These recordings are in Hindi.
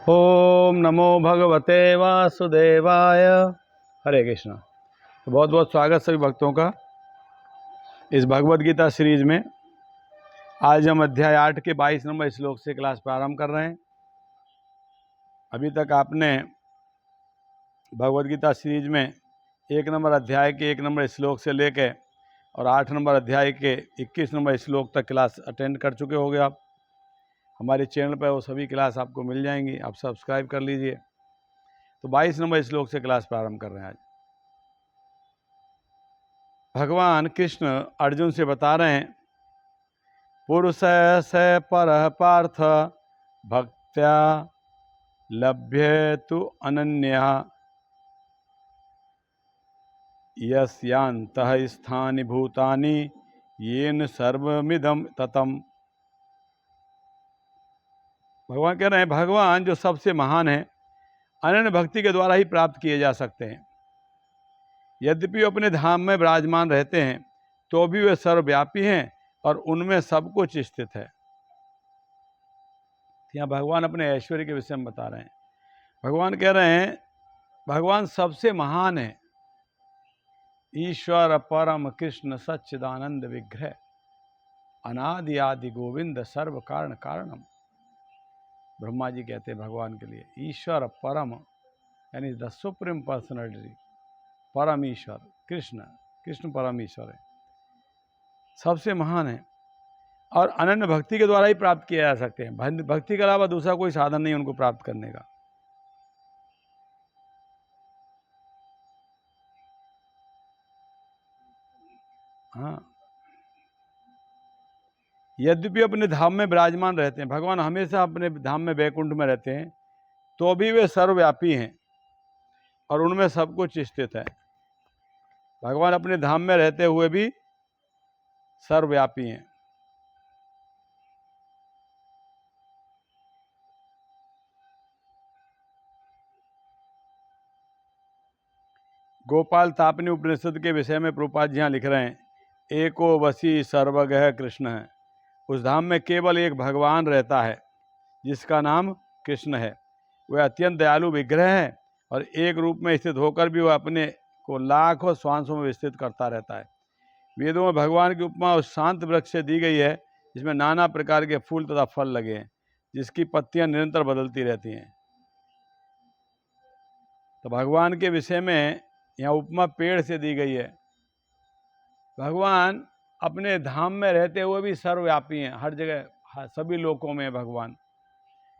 ओम नमो भगवते वासुदेवाय। हरे कृष्णा। तो बहुत बहुत स्वागत सभी भक्तों का इस भगवद गीता सीरीज में। आज हम अध्याय 8 के 22 नंबर श्लोक से क्लास प्रारंभ कर रहे हैं। अभी तक आपने भगवद गीता सीरीज में 1 नंबर अध्याय के 1 नंबर श्लोक से लेके और 8 नंबर अध्याय के 21 नंबर श्लोक तक क्लास अटेंड कर चुके होंगे आप। हमारे चैनल पर वो सभी क्लास आपको मिल जाएंगी, आप सब्सक्राइब कर लीजिए। तो 22 नंबर श्लोक से क्लास प्रारंभ कर रहे हैं। आज भगवान कृष्ण अर्जुन से बता रहे हैं, पुरुष से परः पार्थ भक्त्या लभ्येतु अनन्यः यस्यान्तः स्थानि भूतानि येन सर्वमिदं ततम्। भगवान कह रहे हैं, भगवान जो सबसे महान है, अनन्य भक्ति के द्वारा ही प्राप्त किए जा सकते हैं। यद्यपि वे अपने धाम में विराजमान रहते हैं तो भी वे सर्वव्यापी हैं और उनमें सब कुछ स्थित है। यहाँ भगवान अपने ऐश्वर्य के विषय में बता रहे हैं। भगवान कह रहे हैं, भगवान सबसे महान है। ईश्वर परम कृष्ण सच्चिदानंद विग्रह अनादि आदि गोविंद सर्व कारण कारणम। ब्रह्मा जी कहते हैं भगवान के लिए, ईश्वर परम यानी द सुप्रीम पर्सनैलिटी, परम ईश्वर कृष्ण, कृष्ण परम ईश्वर है, सबसे महान है और अनन्य भक्ति के द्वारा ही प्राप्त किया जा सकते हैं। भक्ति के अलावा दूसरा कोई साधन नहीं उनको प्राप्त करने का। हाँ, यद्यपि अपने धाम में विराजमान रहते हैं, भगवान हमेशा अपने धाम में वैकुंठ में रहते हैं, तो भी वे सर्वव्यापी हैं और उनमें सब कुछ स्थित है। भगवान अपने धाम में रहते हुए भी सर्वव्यापी हैं। गोपाल तापनी उपनिषद के विषय में प्रभुपाद जी यहाँ लिख रहे हैं, एको वसी सर्वगह कृष्ण है। उस धाम में केवल एक भगवान रहता है जिसका नाम कृष्ण है। वह अत्यंत दयालु विग्रह है और एक रूप में स्थित होकर भी वह अपने को लाखों श्वासों में विस्तृत करता रहता है। वेदों में भगवान की उपमा उस शांत वृक्ष से दी गई है जिसमें नाना प्रकार के फूल तथा फल लगे हैं, जिसकी पत्तियां निरंतर बदलती रहती हैं। तो भगवान के विषय में यहाँ उपमा पेड़ से दी गई है। भगवान अपने धाम में रहते हुए भी सर्वव्यापी हैं, हर जगह सभी लोकों में भगवान।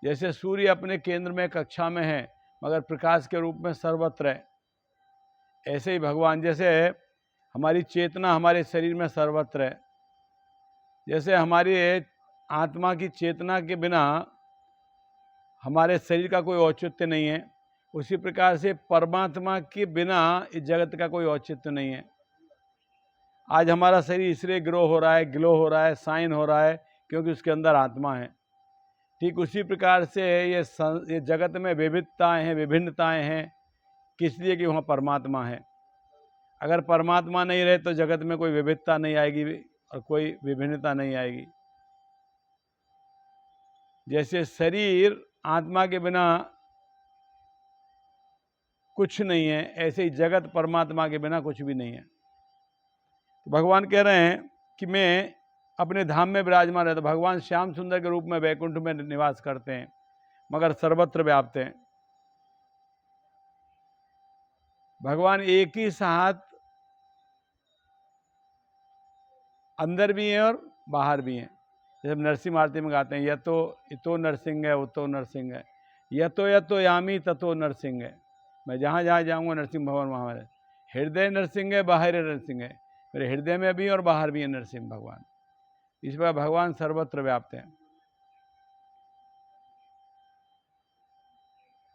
जैसे सूर्य अपने केंद्र में कक्षा में है मगर प्रकाश के रूप में सर्वत्र है, ऐसे ही भगवान, जैसे हमारी चेतना हमारे शरीर में सर्वत्र है, जैसे हमारी आत्मा की चेतना के बिना हमारे शरीर का कोई औचित्य नहीं है, उसी प्रकार से परमात्मा के बिना इस जगत का कोई औचित्य नहीं है। आज हमारा शरीर इसलिए ग्लो हो रहा है, साइन हो रहा है क्योंकि उसके अंदर आत्मा है। ठीक उसी प्रकार से ये जगत में विविधताएं हैं, विभिन्नताएं हैं, किस लिए कि वहाँ परमात्मा है। अगर परमात्मा नहीं रहे तो जगत में कोई विविधता नहीं आएगी और कोई विभिन्नता नहीं आएगी। जैसे शरीर आत्मा के बिना कुछ नहीं है, ऐसे ही जगत परमात्मा के बिना कुछ भी नहीं है। तो भगवान कह रहे हैं कि मैं अपने धाम में विराजमान रहता। भगवान श्याम सुंदर के रूप में वैकुंठ में निवास करते हैं मगर सर्वत्र व्याप्त हैं। भगवान एक ही साथ अंदर भी हैं और बाहर भी हैं। जैसे नरसिंह आरती में गाते हैं, इतो नरसिंह है, उतो नरसिंह है, यतो यामी ततो नरसिंह है। मैं जहाँ जहाँ जाऊँगा नरसिंह भगवान वहाँ मेरे हृदय नरसिंह है, बाहर नरसिंह है। मेरे हृदय में भी और बाहर भी है नरसिंह भगवान। इस प्रकार भगवान सर्वत्र व्याप्त हैं।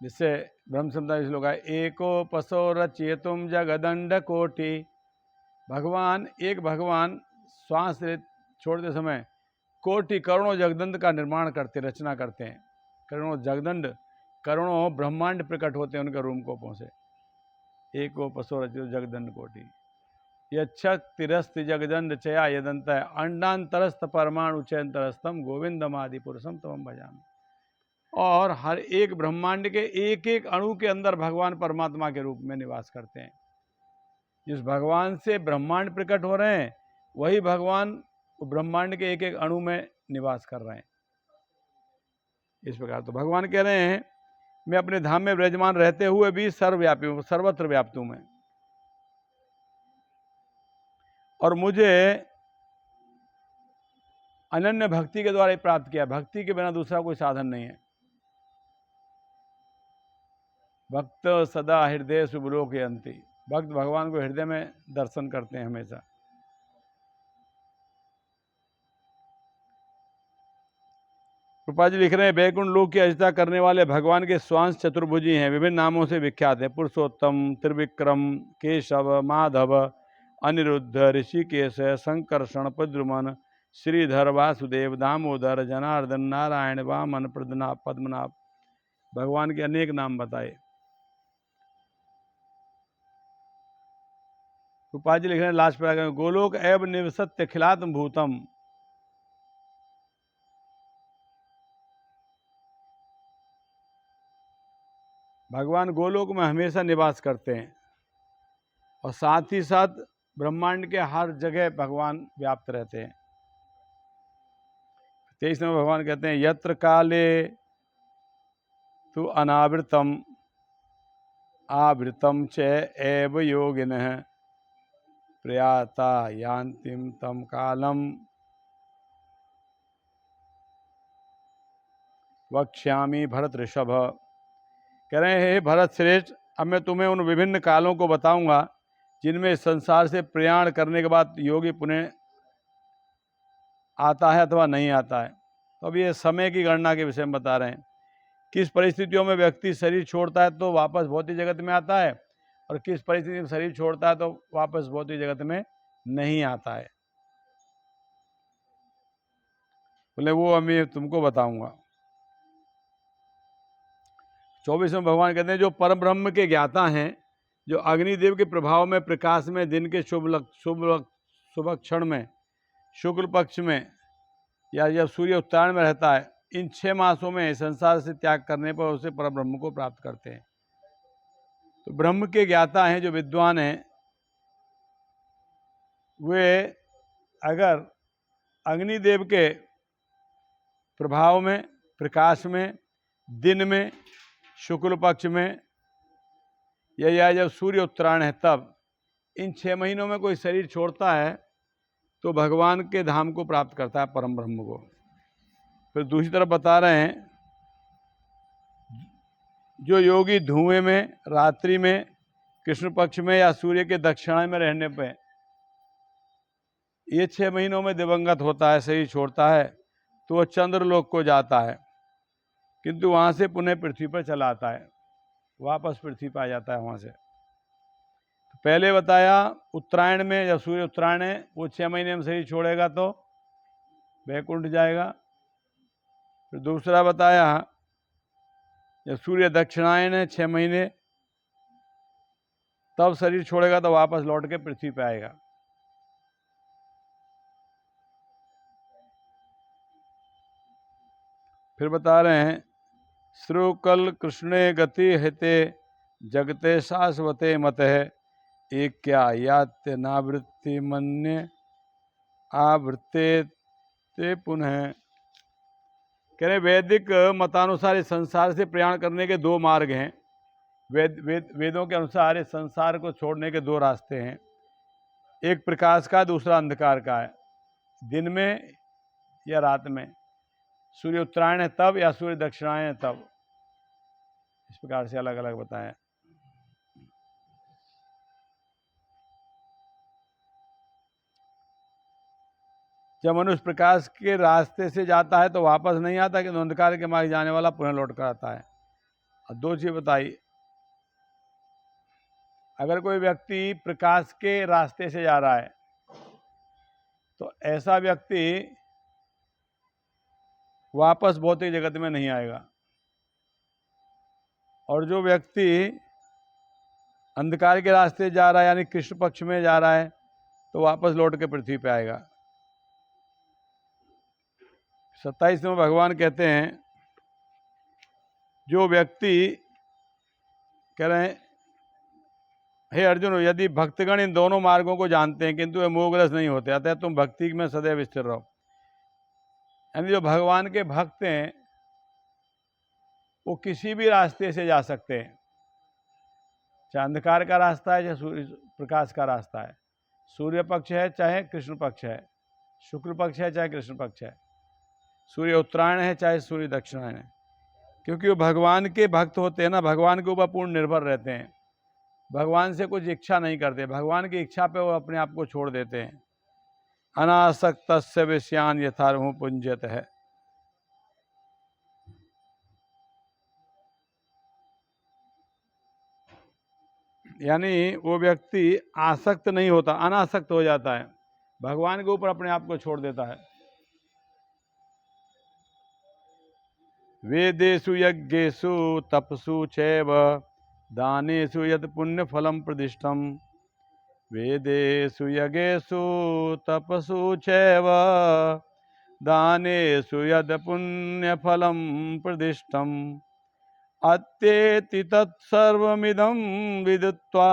जिससे ब्रह्म संहिता श्लोक है, एको पसो रचेतुम जगदंड कोटि। भगवान एक भगवान श्वास छोड़ते समय कोटि करोड़ों जगदंड का निर्माण करते, रचना करते हैं। करोड़ों जगदंड, करोड़ों ब्रह्मांड प्रकट होते हैं उनके रूम को पहुँचे। एको पसो रचेतु जगदंड कोटि यक्षतिरस्त जगदंड चया यदंत अंडांतरस्त परमाणु चयंतरस्तम गोविंदम आदि पुरुषम तमम भजामि। और हर एक ब्रह्मांड के एक एक अणु के अंदर भगवान परमात्मा के रूप में निवास करते हैं। जिस भगवान से ब्रह्मांड प्रकट हो रहे हैं वही भगवान ब्रह्मांड के एक एक अणु में निवास कर रहे हैं। इस प्रकार तो भगवान कह रहे हैं मैं अपने धाम में विराजमान रहते हुए भी सर्वव्यापी हूं, सर्वत्र व्याप्त हूं मैं, और मुझे अनन्य भक्ति के द्वारा प्राप्त किया। भक्ति के बिना दूसरा कोई साधन नहीं है। भक्त सदा हृदय शुभलोकयन्ति, भक्त भगवान को हृदय में दर्शन करते हैं हमेशा। कृपा जी लिख रहे हैं वैकुंठ लोक की अजिता करने वाले भगवान के स्वांश चतुर्भुजी हैं, विभिन्न नामों से विख्यात है। पुरुषोत्तम, त्रिविक्रम, केशव, माधव, अनिरुद्ध, ऋषिकेश, संकर्षण, पद्रुमन, श्रीधर, वासुदेव, दामोदर, जनार्दन, नारायण, वामन, पद्मनाभ, भगवान के अनेक नाम बताए। कृपा जी लिख रहे हैं लास्ट पैराग्राफ, गोलोक एव निवसत्य खिलात्म भूतम, भगवान गोलोक में हमेशा निवास करते हैं और साथ ही साथ ब्रह्मांड के हर जगह भगवान व्याप्त रहते हैं। 23 नंबर भगवान कहते हैं यत्र काले तु अनावृतम आवृतम च एव योगिनः प्रयाता यान्तिम तम कालम वक्ष्यामि भरत ऋषभ। कह रहे हैं हे भरत श्रेष्ठ, अब मैं तुम्हें उन विभिन्न कालों को बताऊंगा जिनमें संसार से प्रयाण करने के बाद योगी पुनः आता है अथवा नहीं आता है। तो अब ये समय की गणना के विषय में बता रहे हैं। किस परिस्थितियों में व्यक्ति शरीर छोड़ता है तो वापस भौतिक जगत में आता है, और किस परिस्थिति में शरीर छोड़ता है तो वापस भौतिक जगत में नहीं आता है। बोले वो अब मैं तुमको बताऊंगा। 24 में भगवान कहते हैं जो परम ब्रह्म के ज्ञाता हैं, जो अग्निदेव के प्रभाव में प्रकाश में दिन के शुभ क्षण में शुक्ल पक्ष में या जब सूर्य उत्तरायण में रहता है, इन 6 मासों में संसार से त्याग करने पर उसे परम ब्रह्म को प्राप्त करते हैं। तो ब्रह्म के ज्ञाता हैं, जो विद्वान हैं, वे अगर अग्निदेव के प्रभाव में प्रकाश में दिन में शुक्ल पक्ष में या जब सूर्य उत्तरायण है तब इन 6 महीनों में कोई शरीर छोड़ता है तो भगवान के धाम को प्राप्त करता है, परम ब्रह्म को। फिर दूसरी तरफ बता रहे हैं जो योगी धुएं में, रात्रि में, कृष्ण पक्ष में या सूर्य के दक्षिणायन में रहने पे ये 6 महीनों में दिवंगत होता है, शरीर छोड़ता है, तो वह चंद्रलोक को जाता है, किंतु वहाँ से पुनः पृथ्वी पर चला आता है, वापस पृथ्वी पर आ जाता है वहाँ से। तो पहले बताया उत्तरायण में, जब सूर्य उत्तरायण है वो 6 महीने में शरीर छोड़ेगा तो वैकुंठ जाएगा। फिर दूसरा बताया जब सूर्य दक्षिणायन है 6 महीने, तब शरीर छोड़ेगा तो वापस लौट के पृथ्वी पे आएगा। फिर बता रहे हैं श्रुकल कृष्णे गति हिते जगते शाश्वते मत है एक क्या यात्य नावृत्ति मन्य आवृत्ते ते पुनः। कह रहे वैदिक मतानुसार इस संसार से प्रयाण करने के 2 मार्ग हैं। वेदों के अनुसार इस संसार को छोड़ने के 2 रास्ते हैं, एक प्रकाश का, दूसरा अंधकार का है। दिन में या रात में, सूर्य उत्तरायण है तब या सूर्य दक्षिणायन है तब, इस प्रकार से अलग अलग बताया। जब मनुष्य प्रकाश के रास्ते से जाता है तो वापस नहीं आता, कि अंधकार के मार्ग जाने वाला पुनः लौट कर आता है। और 2 चीज बताई, अगर कोई व्यक्ति प्रकाश के रास्ते से जा रहा है तो ऐसा व्यक्ति वापस भौतिक जगत में नहीं आएगा, और जो व्यक्ति अंधकार के रास्ते जा रहा है यानी कृष्ण पक्ष में जा रहा है तो वापस लौट के पृथ्वी पे आएगा। 27 में भगवान कहते हैं जो व्यक्ति कह रहे हैं, हे अर्जुन, यदि भक्तगण इन दोनों मार्गों को जानते हैं किंतु वे मोहग्रस्त नहीं होते, अतः तुम भक्ति में सदैव स्थिर रहो। यानी जो भगवान के भक्त हैं वो किसी भी रास्ते से जा सकते हैं, चाहे अंधकार का रास्ता है चाहे सूर्य प्रकाश का रास्ता है, सूर्य पक्ष है चाहे कृष्ण पक्ष है, शुक्ल पक्ष है चाहे कृष्ण पक्ष है, सूर्य उत्तरायण है चाहे सूर्य दक्षिणायन है, क्योंकि वो भगवान के भक्त होते हैं ना, भगवान के ऊपर पूर्ण निर्भर रहते हैं, भगवान से कुछ इच्छा नहीं करते, भगवान की इच्छा पे वो अपने आप को छोड़ देते हैं। अनासक्तस्य विषयान यथार्हु पुंजत है। यानी वो व्यक्ति आसक्त नहीं होता, अनासक्त हो जाता है, भगवान के ऊपर अपने आप को छोड़ देता है। वेदेषु यज्ञेषु तपसु चैव दानेषु यत् पुण्य फलम प्रदिष्टम, वेदेषु यज्ञेषु तपसु चैव दानेषु यद् पुण्य फलम प्रदिष्टम, अत्येति तत्सर्वमिदं विदित्वा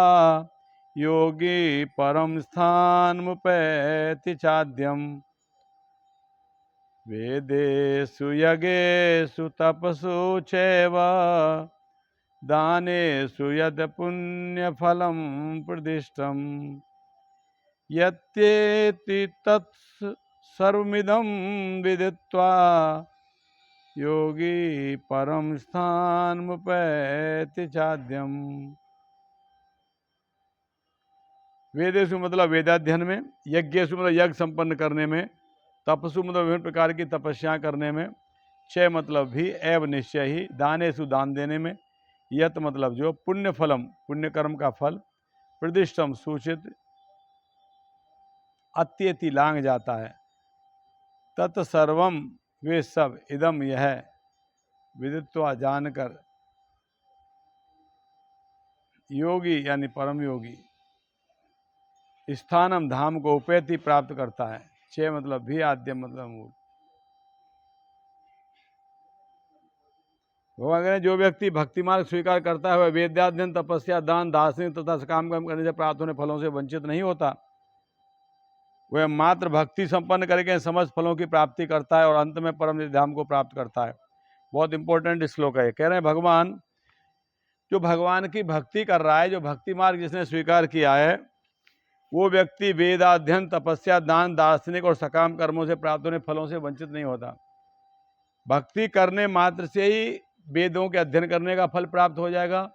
योगी परम स्थानमुपैति चाद्यम्। वेदेषु यज्ञेषु तपसु चैव दानेषु यद् पुण्यफलं प्रदिष्टम्, यत्येति तत्सर्वमिदं विदित्वा योगी परम स्थानमुपैति चाद्यम्। वेदेषु मतलब वेदाध्ययन में, यज्ञेषु मतलब यज्ञ संपन्न करने में, तपसु मतलब विभिन्न प्रकार की तपस्या करने में, चय मतलब भी, एव निश्चय ही, दानेषु दान देने में, यत मतलब जो, पुण्य फलम पुण्य कर्म का फल, प्रदिष्टम सूचित, अत्येति लांग जाता है, तत्सर्वम वे सब, इदम यह, विदित्वा जानकर, योगी यानी परम योगी, स्थानम धाम को उपैति प्राप्त करता है, चय मतलब भी, आद्यम मतलब मूल। भगवान कह रहे हैं जो व्यक्ति भक्ति मार्ग स्वीकार करता है वह वेदाध्ययन तपस्या दान दार्शनिक तथा काम कर्म करने से प्राप्त होने फलों से वंचित नहीं होता, वह मात्र भक्ति संपन्न करके समस्त फलों की प्राप्ति करता है और अंत में परम नित्य धाम को प्राप्त करता है। बहुत इंपॉर्टेंट श्लोक है। कह रहे हैं भगवान जो भगवान की भक्ति कर रहा है, जो भक्ति मार्ग जिसने स्वीकार किया है, वो व्यक्ति वेदाध्ययन तपस्या दान दार्शनिक और सकाम कर्मों से प्राप्त होने फलों से वंचित नहीं होता। भक्ति करने मात्र से ही वेदों के अध्ययन करने का फल प्राप्त हो जाएगा,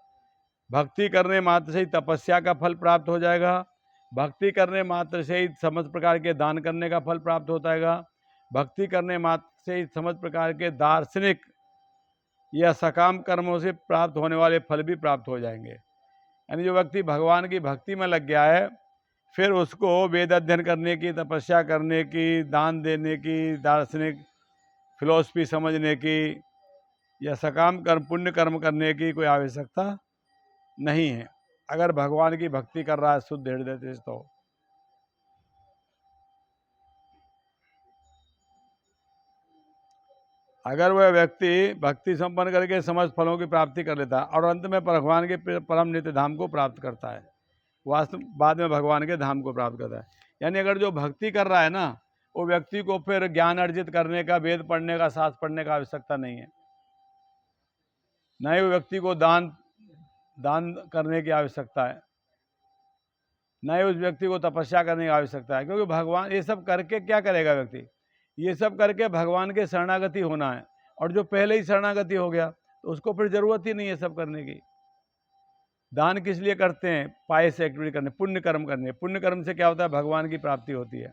भक्ति करने मात्र से ही तपस्या का फल प्राप्त हो जाएगा, भक्ति करने मात्र से ही समस्त प्रकार के दान करने का फल प्राप्त हो जाएगा, भक्ति करने मात्र से ही समस्त प्रकार के दार्शनिक या सकाम कर्मों से प्राप्त होने वाले फल भी प्राप्त हो जाएंगे। यानी जो व्यक्ति भगवान की भक्ति में लग गया है, फिर उसको वेद अध्ययन करने की, तपस्या करने की, दान देने की, दार्शनिक फिलॉसफी समझने की या सकाम कर्म पुण्य कर्म करने की कोई आवश्यकता नहीं है, अगर भगवान की भक्ति कर रहा है शुद्ध हृदय से। तो अगर वह व्यक्ति भक्ति संपन्न करके समस्त फलों की प्राप्ति कर लेता है और अंत में भगवान के परम नित्य धाम को प्राप्त करता है, वास्तव बाद में भगवान के धाम को प्राप्त करता है। यानी अगर जो भक्ति कर रहा है ना, वो व्यक्ति को फिर ज्ञान अर्जित करने का, वेद पढ़ने का, शास्त्र पढ़ने का आवश्यकता नहीं है, न ही वो व्यक्ति को दान करने की आवश्यकता है, न ही उस व्यक्ति को तपस्या करने की आवश्यकता है, क्योंकि भगवान ये सब करके क्या करेगा व्यक्ति, ये सब करके भगवान के शरणागति होना है, और जो पहले ही शरणागति हो गया तो उसको फिर जरूरत ही नहीं है सब करने की। दान किस लिए करते हैं? पायस एक्टिविटी करने, पुण्य कर्म करने। पुण्य कर्म से क्या होता है? भगवान की प्राप्ति होती है।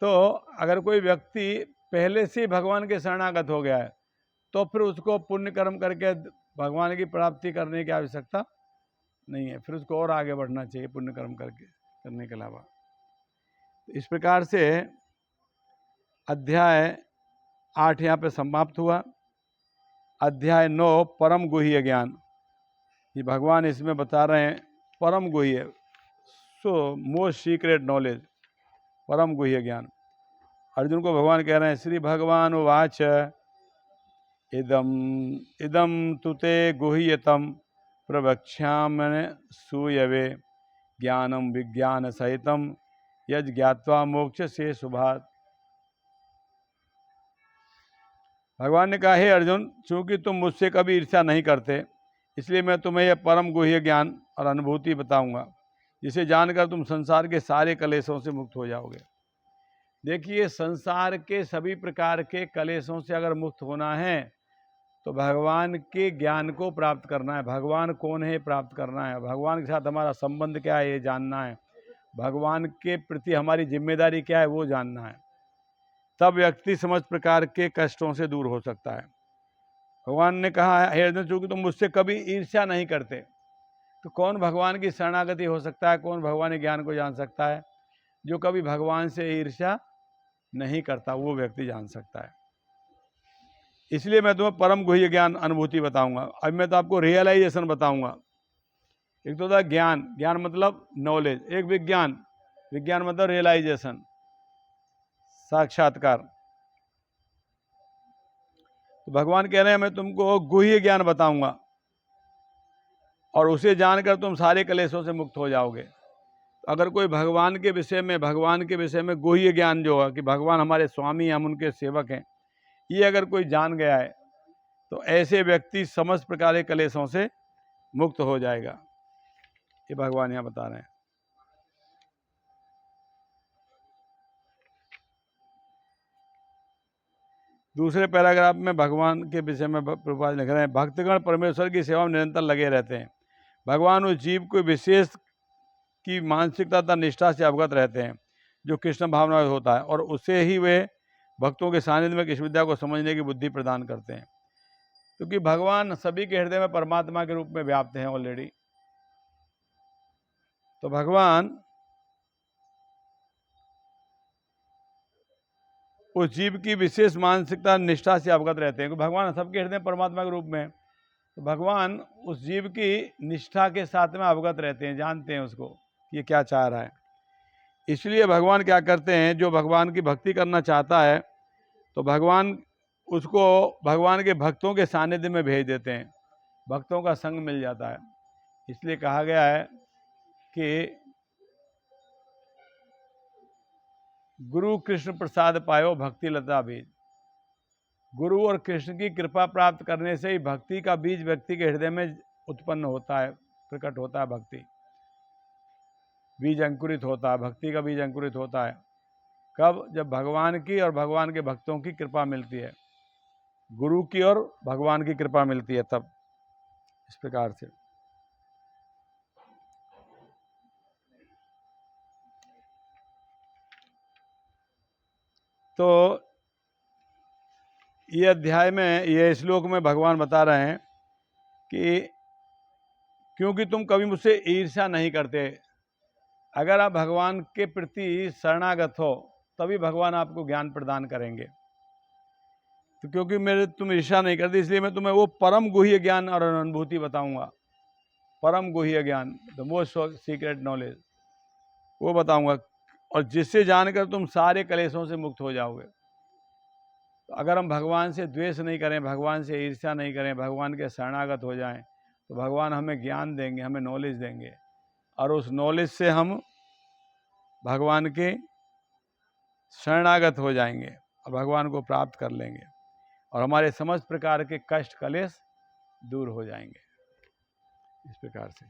तो अगर कोई व्यक्ति पहले से भगवान के शरणागत हो गया है तो फिर उसको पुण्य कर्म करके भगवान की प्राप्ति करने की आवश्यकता नहीं है, फिर उसको और आगे बढ़ना चाहिए पुण्य कर्म करने के अलावा। इस प्रकार से अध्याय 8 यहाँ पे समाप्त हुआ। अध्याय 9 परम गुह्य ज्ञान, ये भगवान इसमें बता रहे हैं परम गुह्य, सो मोस्ट सीक्रेट नॉलेज, परम गुह्य ज्ञान। अर्जुन को भगवान कह रहे हैं, श्री भगवान उवाच इदम इदम तुते गुह्यतम प्रवक्ष्यामि सूयवे ज्ञानम विज्ञान सहितम यज ज्ञात्वा मोक्ष से शुभात्। भगवान ने कहा, हे अर्जुन, चूंकि तुम मुझसे कभी ईर्ष्या नहीं करते, इसलिए मैं तुम्हें यह परम गुह्य ज्ञान और अनुभूति बताऊंगा, जिसे जानकर तुम संसार के सारे कलेशों से मुक्त हो जाओगे। देखिए, संसार के सभी प्रकार के कलेशों से अगर मुक्त होना है तो भगवान के ज्ञान को प्राप्त करना है। भगवान कौन है प्राप्त करना है, भगवान के साथ हमारा संबंध क्या है ये जानना है, भगवान के प्रति हमारी जिम्मेदारी क्या है वो जानना है। तब व्यक्ति समस्त प्रकार के कष्टों से दूर हो सकता है। भगवान ने कहा, हे अर्जुन, चूंकि तुम मुझसे कभी ईर्ष्या नहीं करते, तो कौन भगवान की शरणागति हो सकता है, कौन भगवान के ज्ञान को जान सकता है? जो कभी भगवान से ईर्ष्या नहीं करता वो व्यक्ति जान सकता है। इसलिए मैं तुम्हें परम गुह्य ज्ञान अनुभूति बताऊंगा। अब मैं तो आपको रियलाइजेशन बताऊंगा। एक तो था ज्ञान, ज्ञान मतलब नॉलेज, एक विज्ञान, विज्ञान मतलब रियलाइजेशन, साक्षात्कार। तो भगवान कह रहे हैं, मैं तुमको गुह्य ज्ञान बताऊंगा और उसे जानकर तुम सारे कलेशों से मुक्त हो जाओगे। अगर कोई भगवान के विषय में गुह्य ज्ञान जो है कि भगवान हमारे स्वामी, हम उनके सेवक हैं, ये अगर कोई जान गया है तो ऐसे व्यक्ति समस्त प्रकार के कलेशों से मुक्त हो जाएगा। ये भगवान यहाँ बता रहे हैं। दूसरे पैराग्राफ में भगवान के विषय में प्रभुपाद लिख रहे हैं, भक्तगण परमेश्वर की सेवा में निरंतर लगे रहते हैं। भगवान उस जीव को विशेष की मानसिकता तथा निष्ठा से अवगत रहते हैं जो कृष्ण भावना में होता है, और उसे ही वे भक्तों के सानिध्य में कृष्ण विद्या को समझने की बुद्धि प्रदान करते हैं। क्योंकि भगवान सभी के हृदय में परमात्मा के रूप में व्याप्त हैं ऑलरेडी। तो भगवान उस जीव की विशेष मानसिकता निष्ठा से अवगत रहते हैं, क्योंकि भगवान सबके हृदय में परमात्मा के रूप में। तो भगवान उस जीव की निष्ठा के साथ में अवगत रहते हैं, जानते हैं उसको कि ये क्या चाह रहा है। इसलिए भगवान क्या करते हैं, जो भगवान की भक्ति करना चाहता है तो भगवान उसको भगवान के भक्तों के सानिध्य में भेज देते हैं, भक्तों का संग मिल जाता है। इसलिए कहा गया है कि गुरु कृष्ण प्रसाद पायो भक्ति लता बीज। गुरु और कृष्ण की कृपा प्राप्त करने से ही भक्ति का बीज व्यक्ति के हृदय में उत्पन्न होता है, प्रकट होता है। भक्ति बीज अंकुरित होता है, भक्ति का बीज अंकुरित होता है कब? जब भगवान की और भगवान के भक्तों की कृपा मिलती है, गुरु की और भगवान की कृपा मिलती है तब। इस प्रकार से तो ये अध्याय में, ये श्लोक में भगवान बता रहे हैं कि क्योंकि तुम कभी मुझसे ईर्ष्या नहीं करते। अगर आप भगवान के प्रति शरणागत हो तभी भगवान आपको ज्ञान प्रदान करेंगे। तो क्योंकि तुम ईर्ष्या नहीं करते, इसलिए मैं तुम्हें वो परम गुह्य ज्ञान और अनुभूति बताऊंगा। परम गुह्य ज्ञान, द मोस्ट सीक्रेट नॉलेज, वो बताऊंगा, और जिससे जानकर तुम सारे कलेशों से मुक्त हो जाओगे। तो अगर हम भगवान से द्वेष नहीं करें, भगवान से ईर्ष्या नहीं करें, भगवान के शरणागत हो जाएं, तो भगवान हमें ज्ञान देंगे, हमें नॉलेज देंगे, और उस नॉलेज से हम भगवान के शरणागत हो जाएंगे और भगवान को प्राप्त कर लेंगे, और हमारे समस्त प्रकार के कष्ट कलेश दूर हो जाएंगे। इस प्रकार से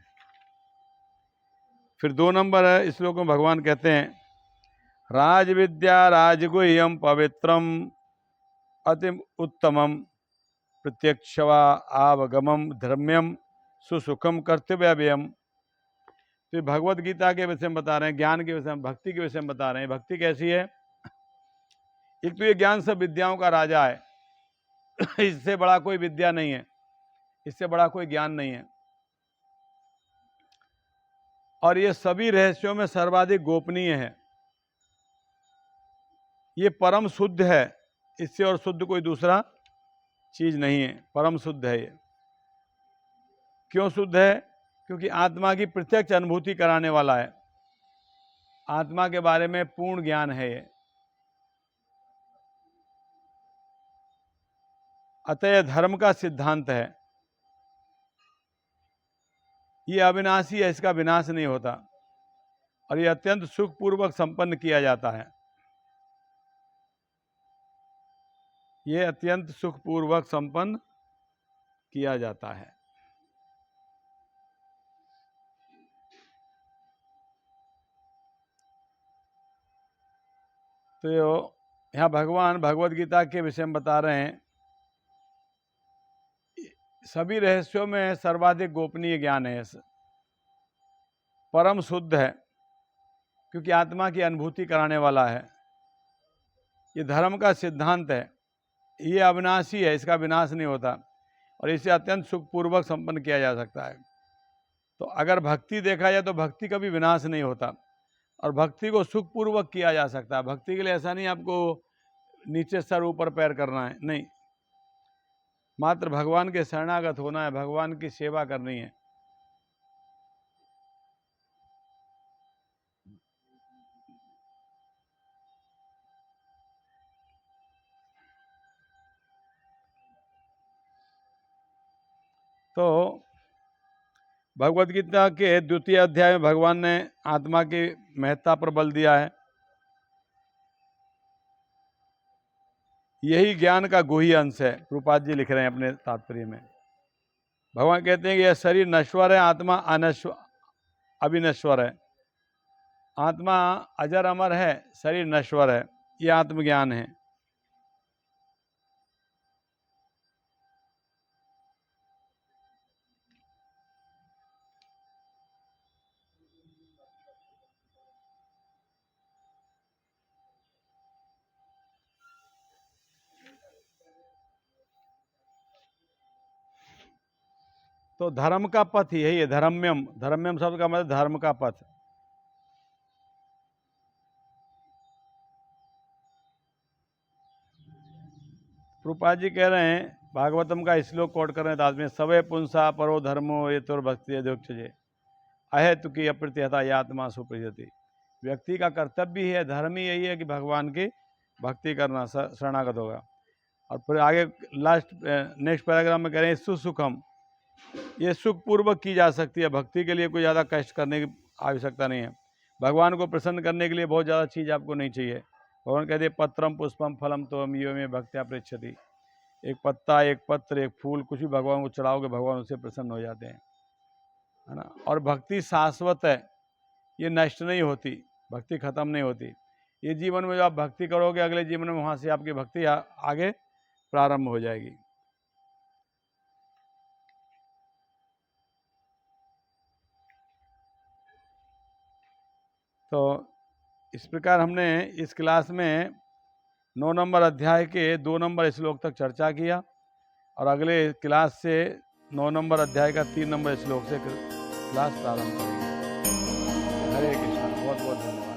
फिर 2 नंबर है श्लोक में भगवान कहते हैं, राज विद्या राजगुह्यम पवित्रम अति उत्तमम प्रत्यक्षवा आवगमम धर्म्यम सुसुखम कर्तव्यव्ययम। तो भगवत गीता के विषय में बता रहे हैं, ज्ञान के विषय में, भक्ति के विषय में बता रहे हैं। भक्ति कैसी है? एक तो ये ज्ञान सब विद्याओं का राजा है इससे बड़ा कोई विद्या नहीं है, इससे बड़ा कोई ज्ञान नहीं है, और ये सभी रहस्यों में सर्वाधिक गोपनीय है। ये परम शुद्ध है, इससे और शुद्ध कोई दूसरा चीज नहीं है, परम शुद्ध है ये। क्यों शुद्ध है? क्योंकि आत्मा की प्रत्यक्ष अनुभूति कराने वाला है, आत्मा के बारे में पूर्ण ज्ञान है ये। अतः यह धर्म का सिद्धांत है, ये अविनाशी है, इसका विनाश नहीं होता और ये अत्यंत सुखपूर्वक संपन्न किया जाता है। ये अत्यंत सुखपूर्वक संपन्न किया जाता है। तो यहाँ भगवान भगवद गीता के विषय में बता रहे हैं, सभी रहस्यों में सर्वाधिक गोपनीय ज्ञान है, परम शुद्ध है, क्योंकि आत्मा की अनुभूति कराने वाला है। ये धर्म का सिद्धांत है, ये अविनाशी है, इसका विनाश नहीं होता और इसे अत्यंत सुखपूर्वक संपन्न किया जा सकता है। तो अगर भक्ति देखा जाए तो भक्ति का भी विनाश नहीं होता और भक्ति को सुखपूर्वक किया जा सकता है। भक्ति के लिए ऐसा नहीं आपको नीचे सर ऊपर पैर करना है, नहीं, मात्र भगवान के शरणागत होना है, भगवान की सेवा करनी है। तो भगवद गीता के 2वें अध्याय में भगवान ने आत्मा की महत्ता पर बल दिया है। यही ज्ञान का गुह्य अंश है, प्रभुपाद जी लिख रहे हैं अपने तात्पर्य में। भगवान कहते हैं कि यह शरीर नश्वर है, आत्मा अविनश्वर है। आत्मा अजर अमर है, शरीर नश्वर है, ये आत्मज्ञान है। तो धर्म का पथ यही है, धर्म्यम। धर्म्यम शब्द का मतलब धर्म का पथ। प्रभुपाद जी कह रहे हैं, भागवतम का श्लोक कोट कर रहे हैं तात्पर्य, सवे पुंसा परो धर्मो ये तुर भक्ति अध्यक्षजे अहेतुकी अप्रत्यहता यात्मा सुप्रियति। व्यक्ति का कर्तव्य ही है, धर्म ही यही है कि भगवान की भक्ति करना, शरणागत होगा। और फिर आगे लास्ट नेक्स्ट पैराग्राफ में कह रहे हैं, सुसुखम, ये सुखपूर्वक की जा सकती है। भक्ति के लिए कोई ज़्यादा कष्ट करने की आवश्यकता नहीं है। भगवान को प्रसन्न करने के लिए बहुत ज़्यादा चीज़ आपको नहीं चाहिए। भगवान कहते हैं, पत्रम पुष्पम फलम तो यो में भक्त्या पृच्छति। एक पत्ता, एक पत्र, एक फूल, कुछ भी भगवान को चढ़ाओगे, भगवान उससे प्रसन्न हो जाते हैं, है ना। और भक्ति शाश्वत है, ये नष्ट नहीं होती, भक्ति खत्म नहीं होती। ये जीवन में जो आप भक्ति करोगे, अगले जीवन में वहाँ से आपकी भक्ति आगे प्रारंभ हो जाएगी। तो इस प्रकार हमने इस क्लास में 9 नंबर अध्याय के 2 नंबर श्लोक तक चर्चा किया और अगले क्लास से 9 नंबर अध्याय का 3 नंबर श्लोक से क्लास प्रारंभ करेंगे। हरे कृष्ण। बहुत बहुत धन्यवाद।